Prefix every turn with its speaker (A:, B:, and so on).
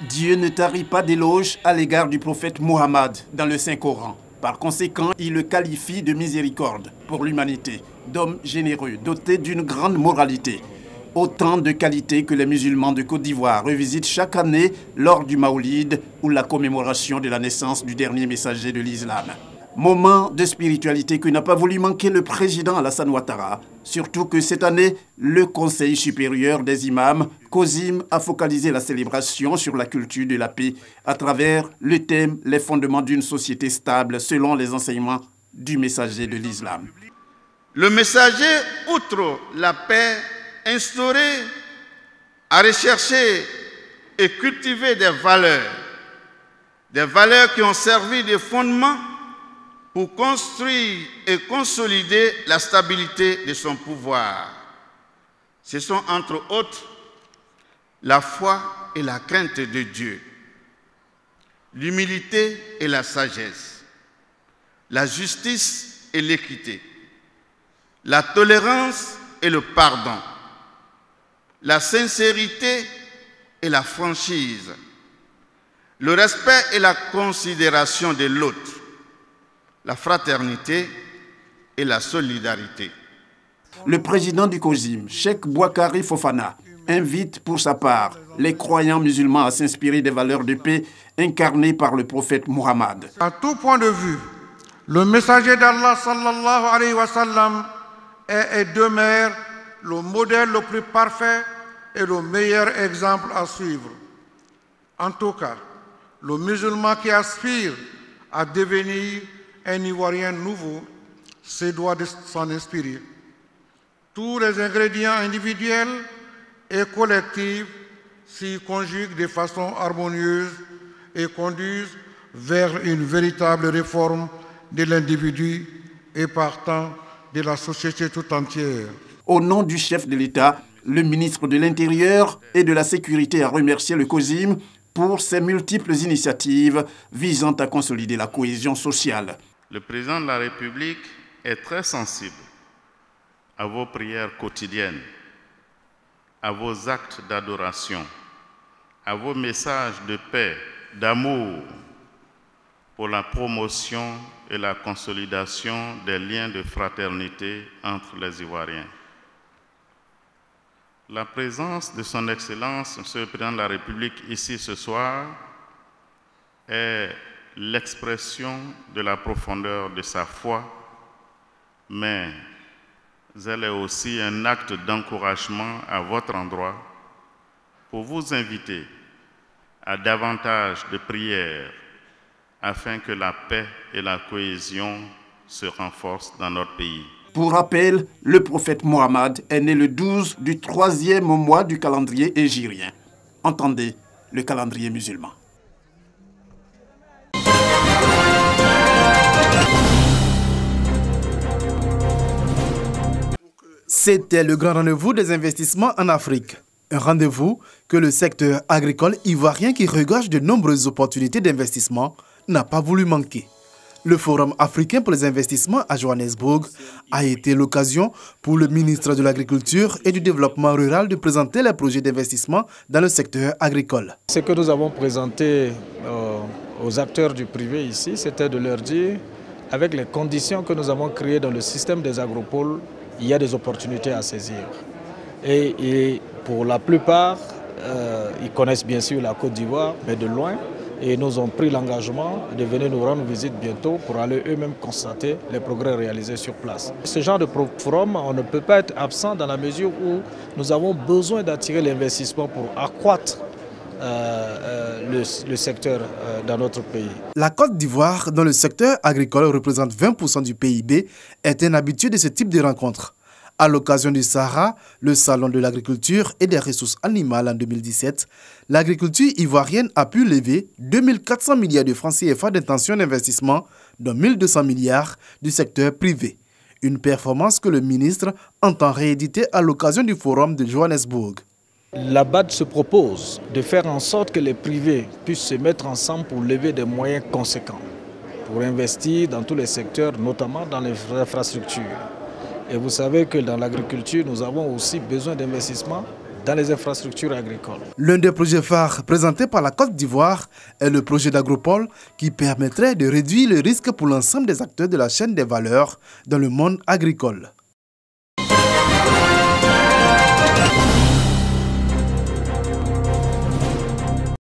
A: Dieu ne tarit pas d'éloges à l'égard du prophète Mohammed dans le Saint-Coran. Par conséquent, il le qualifie de miséricorde pour l'humanité, d'homme généreux, doté d'une grande moralité. Autant de qualités que les musulmans de Côte d'Ivoire revisitent chaque année lors du Maoulid ou la commémoration de la naissance du dernier messager de l'islam. Moment de spiritualité que n'a pas voulu manquer le président Alassane Ouattara. Surtout que cette année, le Conseil supérieur des imams, COSIM, a focalisé la célébration sur la culture de la paix à travers le thème « Les fondements d'une société stable selon les enseignements du messager de l'islam ».
B: Le messager, outre la paix, instauré à rechercher et cultiver des valeurs qui ont servi de fondement pour construire et consolider la stabilité de son pouvoir. Ce sont entre autres la foi et la crainte de Dieu, l'humilité et la sagesse, la justice et l'équité, la tolérance et le pardon, la sincérité et la franchise, le respect et la considération de l'autre, la fraternité et la solidarité.
A: Le président du COSIM, Cheikh Boakari Fofana, invite pour sa part les croyants musulmans à s'inspirer des valeurs de paix incarnées par le prophète Mohammed.
C: À tout point de vue, le messager d'Allah sallallahu alayhi wa sallam est et demeure le modèle le plus parfait et le meilleur exemple à suivre. En tout cas, le musulman qui aspire à devenir un Ivoirien nouveau se doit de s'en inspirer. Tous les ingrédients individuels et collectifs s'y conjuguent de façon harmonieuse et conduisent vers une véritable réforme de l'individu et partant de la société tout entière.
A: Au nom du chef de l'État, le ministre de l'Intérieur et de la Sécurité a remercié le COSIM pour ses multiples initiatives visant à consolider la cohésion sociale.
D: Le président de la République est très sensible à vos prières quotidiennes, à vos actes d'adoration, à vos messages de paix, d'amour pour la promotion et la consolidation des liens de fraternité entre les Ivoiriens. La présence de son Excellence, Monsieur le Président de la République, ici ce soir, est l'expression de la profondeur de sa foi, mais elle est aussi un acte d'encouragement à votre endroit pour vous inviter à davantage de prières afin que la paix et la cohésion se renforcent dans notre pays.
A: Pour rappel, le prophète Mohammed est né le 12 du 3e mois du calendrier hégirien. Entendez le calendrier musulman. C'était le grand rendez-vous des investissements en Afrique. Un rendez-vous que le secteur agricole ivoirien qui regorge de nombreuses opportunités d'investissement n'a pas voulu manquer. Le Forum africain pour les investissements à Johannesburg a été l'occasion pour le ministre de l'Agriculture et du Développement rural de présenter les projets d'investissement dans le secteur agricole.
E: Ce que nous avons présenté aux acteurs du privé ici, c'était de leur dire, avec les conditions que nous avons créées dans le système des agropoles, il y a des opportunités à saisir. Et pour la plupart, ils connaissent bien sûr la Côte d'Ivoire, mais de loin. Et nous ont pris l'engagement de venir nous rendre visite bientôt pour aller eux-mêmes constater les progrès réalisés sur place. Ce genre de forum, on ne peut pas être absent dans la mesure où nous avons besoin d'attirer l'investissement pour accroître le secteur dans notre pays.
A: La Côte d'Ivoire, dont le secteur agricole représente 20% du PIB, est un habitué de ce type de rencontres. À l'occasion du Sahara, le Salon de l'agriculture et des ressources animales en 2017, l'agriculture ivoirienne a pu lever 2400 milliards de francs CFA d'intention d'investissement, dont 1200 milliards du secteur privé. Une performance que le ministre entend rééditer à l'occasion du forum de Johannesburg.
E: La BAD se propose de faire en sorte que les privés puissent se mettre ensemble pour lever des moyens conséquents, pour investir dans tous les secteurs, notamment dans les infrastructures. Et vous savez que dans l'agriculture, nous avons aussi besoin d'investissements dans les infrastructures agricoles.
F: L'un des projets phares présentés par la Côte d'Ivoire est le projet d'Agropole qui permettrait de réduire le risque pour l'ensemble des acteurs de la chaîne des valeurs dans le monde agricole.